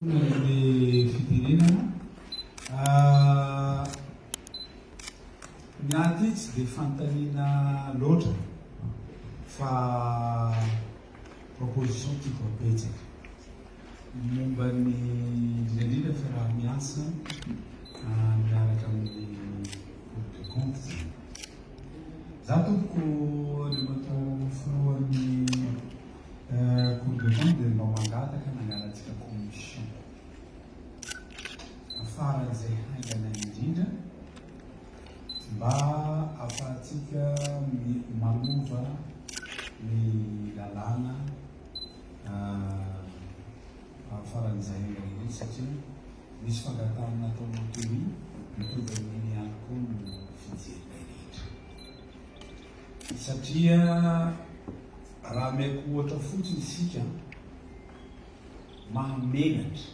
Le fitirenana miaty tsy dia fantanina loatra fa proposition tiako apetsaka momba ny indrindra fiaraha-miasa miaraka amin'ny Cour des comptes zany. Za tompoko ny matao filohan'ny Cour des comptes dia mba mangataka nangalatsika commission afaran'izay haingana indrindra mba ahafahantsika manova ny lalàna afaran'izay haingana indrindra satria misy fangatahana ataonao teo iny mitovy amin'iny ihany koa no fijeriny rehetra. Satria raha maiko ohatra fotsiny isika mahamenatra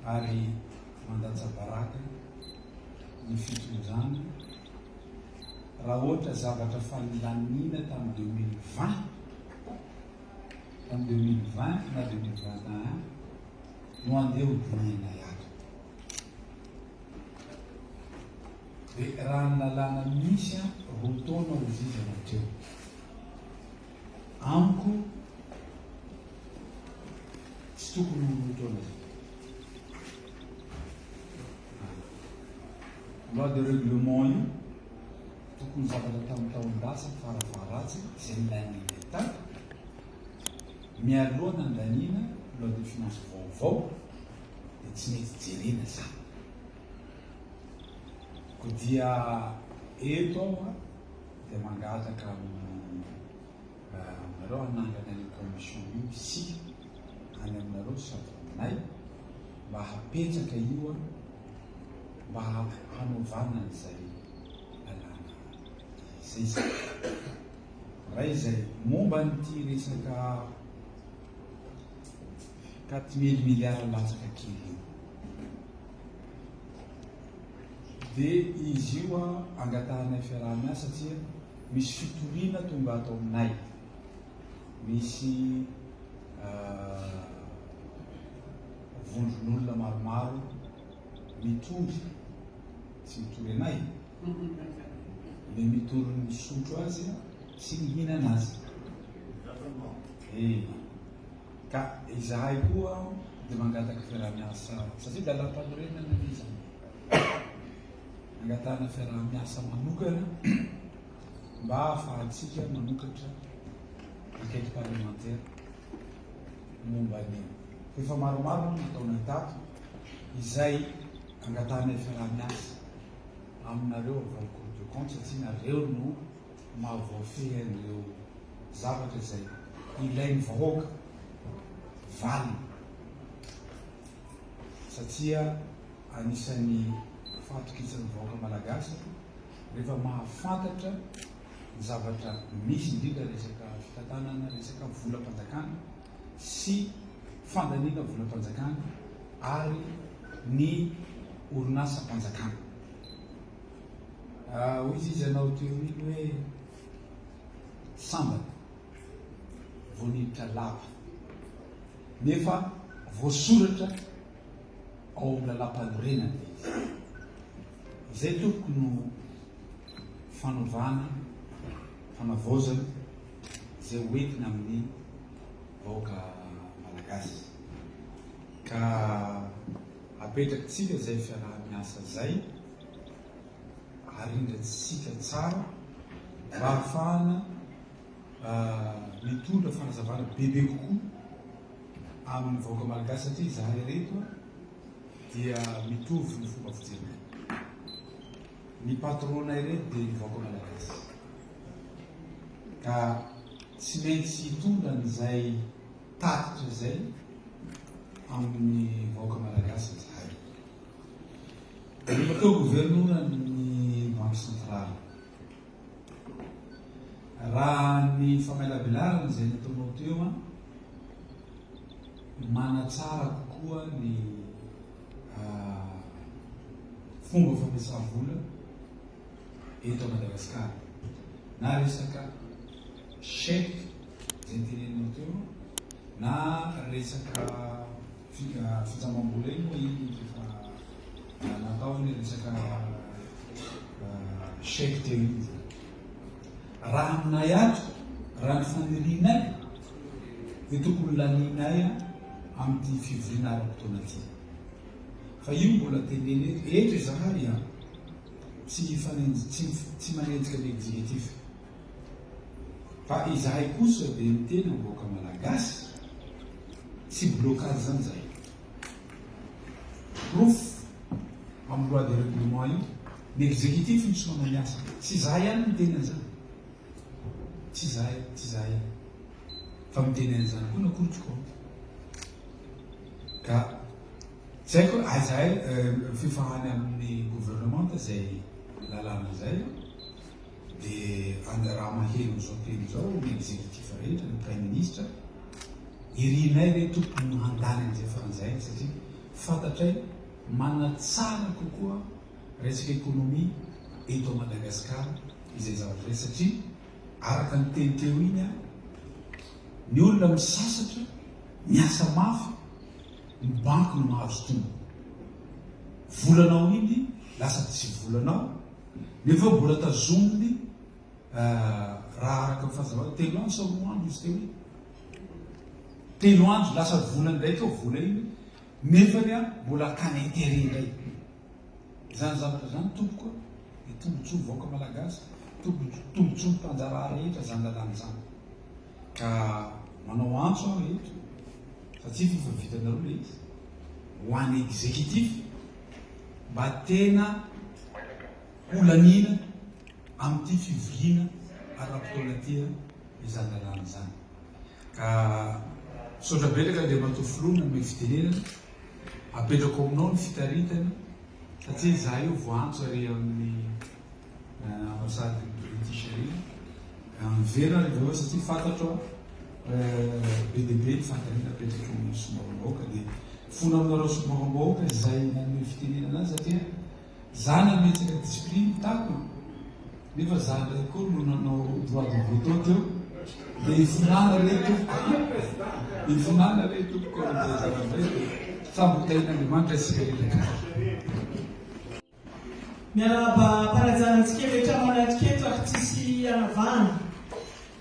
ary mandatsabaraka ny fitondrana raha ohatra zavatra fahalanina tamin'ny 2020 na 2021 no andeha ho dinihana iato. Dia raha ny lalàna misy roa taona ho zizana teo amiko tsy tokony ho roa taona zay. Loi de règlement io tokony zavatra tamin'ny taon-dasa farafaratsy izay nilanina tato mialoha nandanina loi de finance vaovao dia tsy mety jerena zany. Ko dia eto aho dia mangataka aminareo hanangana ny commission io sika any aminareo sady aminay mba hapetsaka io mba hanovana an'izay lalàna izay zay. Raha izay momba n'ity resaka 4 milliards latsaka kely io dia izy io angatahana fiaraha-miasa satria misy fitoriana tonga ato aminay, misy vondron'olona maromaro mitory, tsy mitory anay, le mitory ny sotro azy sy mihinana azy. Ka izahay koa dia mangataka fiaraha-miasa satria dalam-panorenana izany angatahana fiaraha-miasa manokana mba ahafahantsika manokatra enquête parlementaire momba an'io. Efa maromaro nataona tato izay angatahana fiaraha-miasa aminareo avy Cour des comptes satria nareo no mahavoafehy an'ireo zavatra izay ilain'ny vahoaka valina, satria anisan'ny fahatokisany vahoaka malagasy rehefa mahafantatra ny zavatra misy indrindra resaka fitantanana, resaka volam-panjakana sy fandaniana volam-panjakana ary ny orinasa-panjakana. Hoy izy anao teo iny hoe sambana voaniditra lapa nefa voasoratra ao amin'ny lalam-panorenana izy. Izay tokony no fanovana, fanavaozana izay hoentina amin'ny vahoaka malagasy. Ka apetrakitsika izay fiaraha-miasa zay arindratsika tsara mba ahafahana mitondra fanazavana bebe kokoa amin'ny vahoaka malagasy satria izahay reto dia mitovy ny fomba fijerena. Ny patronay reto dia ny vahoaka malagasy ka tsy maintsy hitondra an'izay tatitra izay amin'ny vahoaka malagasy izahay. Rehefa teo gouvernoran'ny banque centrale raha ny famelabelarana izay nataonao teo manatsara kokoa ny fomba fampiasam-vola eto Madagasikara na resaka chèque izay teneninao teo na resaka fitsamam-bola iny moa iny efa natao ny resaka chèque teo izy. Raha aminay ato, raha ny fanelinay dia tokony laninay amin'ny fivoriana ara-potoana ty. Fa io mbola teneny eto izahay tsy manenjika ny exécutif. Fa izahay kosa dia miteny mivoaka malagasy tsy blocage zany zay. Proof amin'ny loi de règlement io, ny exécutif ny tsy manao miasa. Tsy izahay ihany miteny an'izany. Tsy izahay. Fa miteny an'izany koa nakorotiko. Ka tsy haiko izahay fifahany amin'ny gouvernement izay lalàna izay dia raha maheno zao teny zao ny exécutif rehetra, ny prime ministre irinay re tokony mandany an'izay faran'izay satria fantatray manatsara kokoa resaka économie eto Madagasikara izay zavatra izay satria araka ny teny teo iny ny olona misasatra miasa mafy ny banky no mahazo tombo. Volanao iny lasa tsy volanao nefa mbola tazominy raha araka ny fahazavana 3 andro sa 4 andro izy teo iny. 3 andro lasa vola ndraiky vola iny nefany mbola akany intérêt indray. Zany zavatra zany tompoko ny tombontsoa vaoaka malagasy, tombontsoa ny mpanjara rehetra zany lalàna zany. Ka manao antso aho eto satria fifa vitanareo le izy ho an'ny exécutif mba tena olanina amin'ity fivoriana ara-potoana ty izany lalàna zany. Ka saotra betaka dia matofilona me fitenenana apetrako aminao ny fitaritana satria izahay io voantso ary amin'ny ambassade british ary miverina rehefa eo satria fantatro BDB ny fantarina apetrako amin'ny sombavam-bahoaka dia fona aminareo sombavam-bahoaka izay nanome fitenenana azy satria zany ametsaka discipline tako nefa zany ndray koa no nanao droit de veto teo dia ifinana re tompoko amin'izay zavatra sambotain'Andriamanitra isika rehetra. Miaraba mpanajanatsika rehetra manatrika eto ary tsisy anavahana.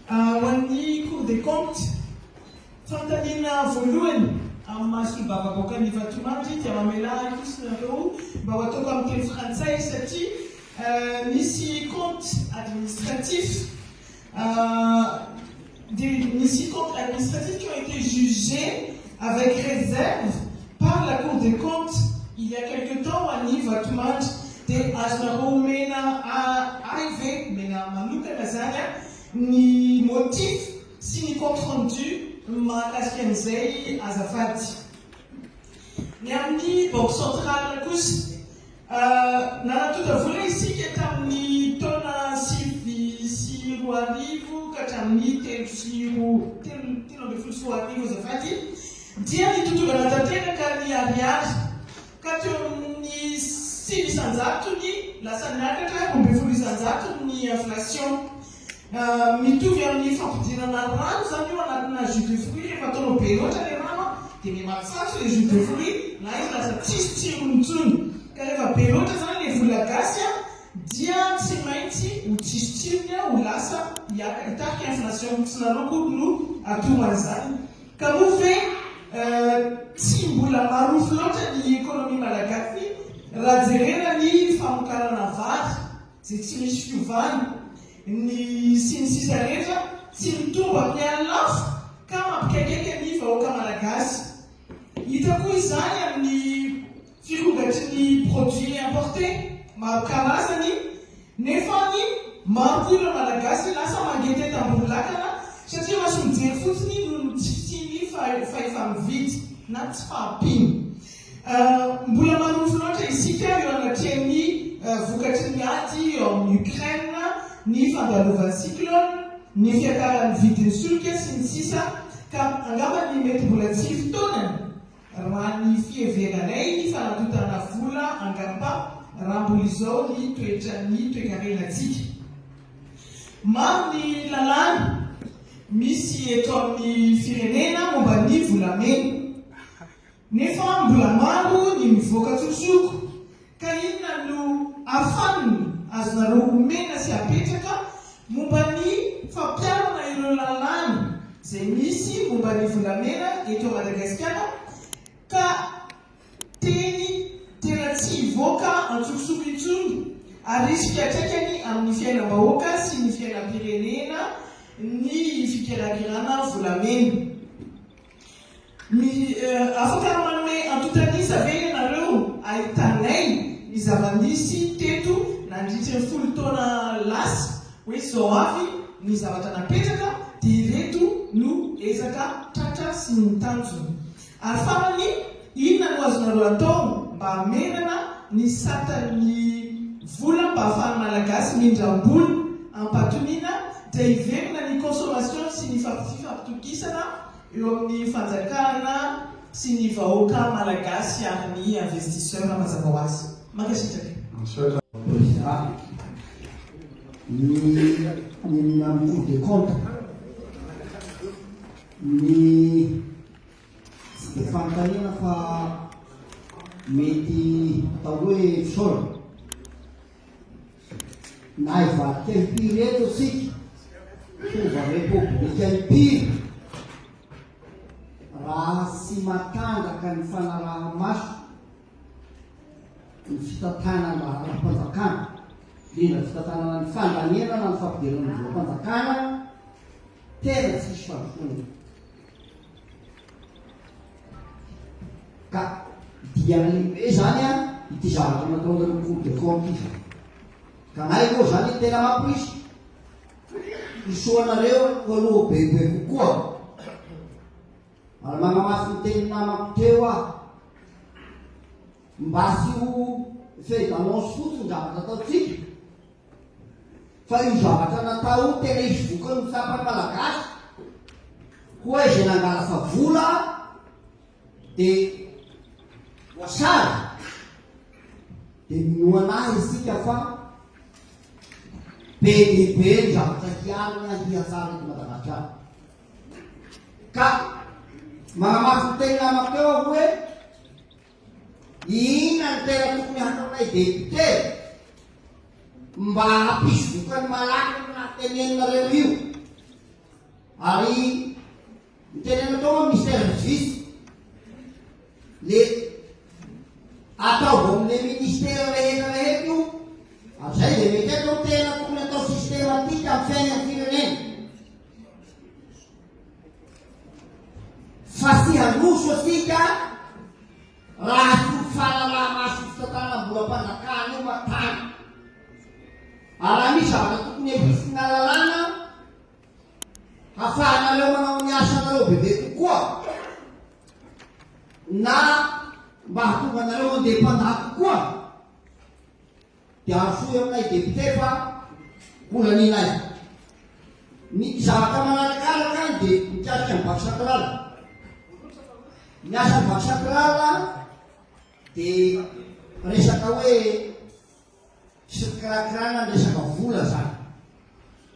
Ho an'ny Cour des comptes, fantaniana voalohany amin'ny masolom-bavaboaka ny Vatomandry dia mamela kosinareo mba ho ataoko amin'ny teny frantsay satria misy compte administratif qui ont été jugés avec réserve par la Cour des comptes il y a quelque temps à Vatomandry de azonareo mena AIV mena manokana zany ny motif sy ny compte rendu mahakasika an'izay azafady. Ny amin'ny banque centrale kosa nanatota vola isika tamin'ny taona 2024 ka hatramin'ny 2024 azafady dia nitotongana tanteraka ny ariary ka teo amin'ny 500 ny lasa niakatra 20% ny inflation. Mitovy amin'ny fampidirana rano zany io anatina jus de fruit rehefa ataonao be loatra le rano dia ny matsatso le jus de fruit na izy lasa tsisy tsirony intsony ka rehefa be loatra zany le vola gasy dia tsy maintsy ho tsisy tsirony ho lasa hitarika inflation tsy nanao no atoman'izany ka moa fe tsy mbola marofo loatra ny économie malagasy raha jerena ny famokarana vary zay tsy misy fiovana ny sinisisa rehetra tsy mitomba amin'ny alafo ka mampikaikaika ny vahoaka malagasy. Hitako izany amin'ny firogatry ny produit importé maro karazany nefa ny maro ireo malagasy lasa mangety tambolakana satria masy mijery fotsiny no tsy tiany fahefa mividy na tsy fahampiny. Mbola marofo loatra isika eo anatrehany vokatry ny ady eo amin'ny Ukraine ny fandalovana cyclone ny fiakaran'ny vidin'ny solika sy ny sisa ka angamba ny mety mbola tsy fotoanany raha ny fieveranay ny fanatotana vola angamba raha mbola izao ny toe-karenantsika. Maro ny lalàna misy eto amin'ny firenena momba ny volamena nefa mbola maro ny mivoaka tsosoko ka inona no afaniny azonareo omena sy apetraka momba ny fampiarana ireo lalàna izay misy momba ny volamena eto Madagasikara ka teny tena tsy hivoaka antsokosoko intsony ary misy fiantraikany amin'ny fiainam-bahoaka sy ny fiainam-pirenena ny fikarakarana volamena. Afaka manome antotanisa ve ianareo ahitanay ny zava-misy teto nandritra ny 10 taona lasa hoe zao avy ny zavatra napetraka dia ireto no ezaka tratra sy ny tanjony. Ary farany inona no azonareo atao mba hamenana ny satan'ny vola mba hahafahan'ny malagasy mindram-bola ampatoniana dia hiverina ny consommation sy ny fampitokisana eo amin'ny fanjakana sy ny vahoaka malagasy ary ny investisseur mazava ho azy. Makasitraka. Ny Cour des comptes ny tsy dia fanontaniana fa mety atao hoe fisaorana na hivadika impiry eto asika sova republika impiry raha sy matanjaka ny fanaraha-maso ny fitantanana ara-panjakana indrindra fitantanana ny fandaniana na ny fampidirana ny fanjakana tena tsisy fanontaniana ka diana lehibe zany a ity zavatra nataonareo Cour des comptes izy ka nay koa zany tena mampisy isoanareo aloha bebe kokoa ary magnamafy ny teny namako teo aho mba sy ho fait d'annonce fotsiny zavatra ataotsika fa io zavatra natao tena izy vokany misapany malagasy koa izay nangala fa vola dia voasary dia minoanahy isika fa be lehibe ny zavatra hianiny ahiatsara eto Madagasikara ka magnamafy ny teny namako teo aho hoe inona ny tena tokony hataonay député mba hampisy vokany malaky natenenareo io ary nitenena tao ministère de justice le ataovy amin'le ministère rehetra io azay dia mety atao tena tokony atao systématique amin'ny fiainany firenena fa sy hanoso asika raha fahalala-maso fitantanana mbola mpanjakana io matany ary raha misy zavatra tokony ampisina lalàna hafahanareo manao ny asanareo bebe kokoa na mba hatonga anareo indépendant kokoa dia arosoy aminay député fa volaninay ny zavatra manarakaraka dia mikasika ny bac central ny asan'ny bac central dia resaka hoe fikirakirana ny resaka vola zany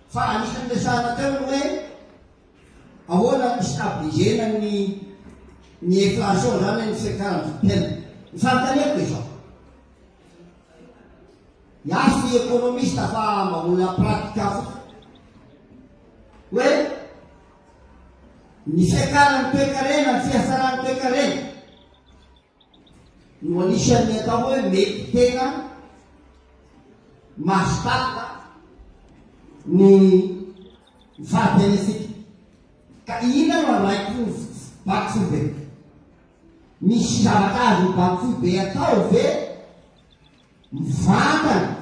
fa anisan'ny resahana teo no hoe ahoana ny stabilisena ny inflation zany ny fikarana tena ny fanontaniako izao iaso ny économiste fa mamola pratika fo hoe ny fiakarany toe-karena ny fiasarany toe-karena no anisan'ny atao hoe mety tena masitaka ny fahateny asika ka ina no araiky baky foibe misy zavatra azy ny baky foibe atao ve mivantana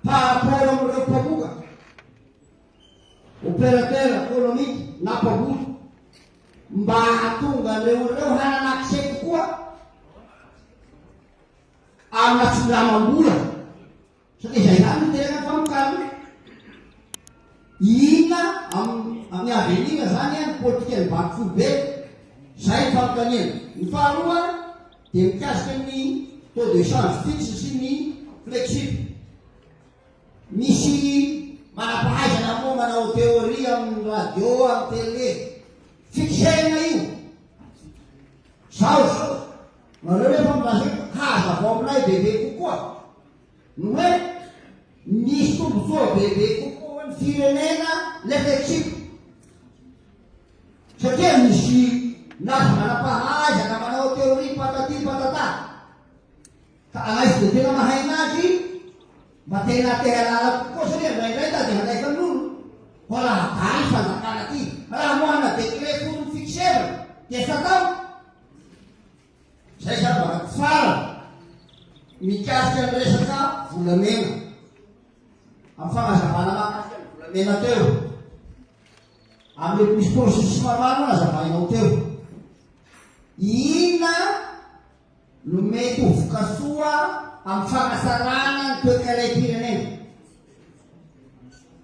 par rapport amin'ireo mpamoka opérateur économique na mpamoka mba hatonga reo hananakise kokoa amina filamam-bola satria zay zany tena famokarana inona amin'ny avenina zany ny politika ny baky foibe zay famokanena ny faharoa dia mikasika ny taux de change fixe sy ny flexible misy manampahaizana moa manao théorie amin'ny radio amin'ny télé fixena io zao nareo rehefa milaza haza avao aminay bebe kokoa no hoe misy tombontsoa bebe kokoa ny firenena l'effectif satria misy naza manam-pahazana manao teoria patati patata ka anaizy de tena mahay nazy mba tena tehalala kokoa satria ndraindray da de handaika n'olo ho raha daly fanjakana ty raha moana dekret fono fixera de satao zay zany maka fara mikasika ny resaka volamena amin'ny fanazavana mahakasika ny volamena teo amin'ny misy processus maromaro nazavainao teo ina no mety ho vokasoa amin'ny fanasarana ny toekaraipirenena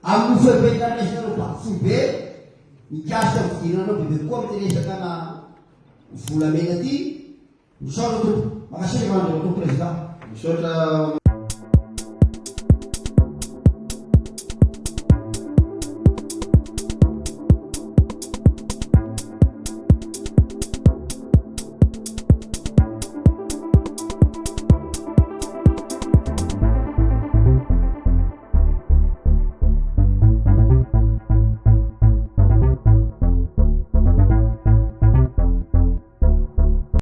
amin'ny febetranaisinareo bafobe mikasika vidinanao bebe koa amin'ny resaka na volamena ty misaotra tompo makasika mandreo to président misaotra